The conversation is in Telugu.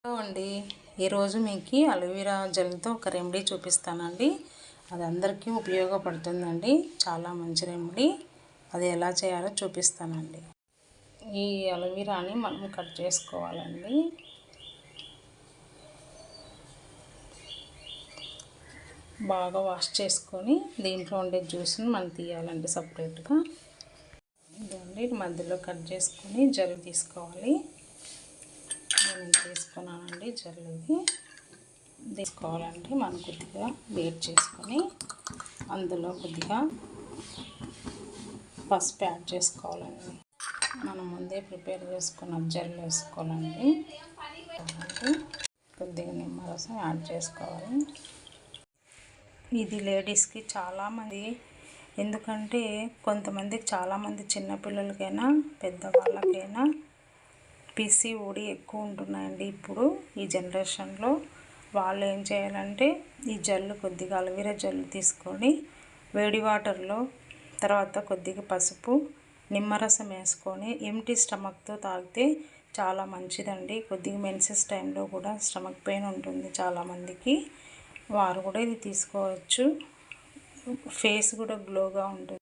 హలో అండి, ఈరోజు మీకు అలోవెరా జెల్తో ఒక రెమెడీ చూపిస్తానండి. అది అందరికీ ఉపయోగపడుతుందండి. చాలా మంచి రెమెడీ. అది ఎలా చేయాలో చూపిస్తానండి. ఈ అలోవెరాని మనం కట్ చేసుకోవాలండి. బాగా వాష్ చేసుకొని దీంట్లో ఉండే జ్యూస్ని మనం తీయాలండి సపరేట్గా. ఇదండి మధ్యలో కట్ చేసుకొని జెల్ తీసుకోవాలి. నేను తీసుకున్నానండి జల్లుది తీసుకోవాలండి. మనం కొద్దిగా వేడి చేసుకొని అందులో కొద్దిగా పసుపు యాడ్ చేసుకోవాలండి. మనం ముందే ప్రిపేర్ చేసుకున్న జెల్ వేసుకోవాలండి. కొద్దిగా నిమ్మరసం యాడ్ చేసుకోవాలి. ఇది లేడీస్కి చాలామంది, ఎందుకంటే కొంతమందికి చాలామంది చిన్నపిల్లలకైనా పెద్దవాళ్ళకైనా పీసీఓడి ఎక్కువ ఉంటున్నాయండి. ఇప్పుడు ఈ జనరేషన్లో వాళ్ళు ఏం చేయాలంటే ఈ జెల్ కొద్దిగా అలోవెరా జెల్ తీసుకొని వేడి వాటర్లో తర్వాత కొద్దిగా పసుపు నిమ్మరసం వేసుకొని ఎంటీ స్టమక్తో తాగితే చాలా మంచిదండి. కొద్దిగా మెన్సెస్ టైంలో కూడా స్టమక్ పెయిన్ ఉంటుంది చాలామందికి, వారు కూడా ఇది తీసుకోవచ్చు. ఫేస్ కూడా గ్లోగా ఉంటుంది.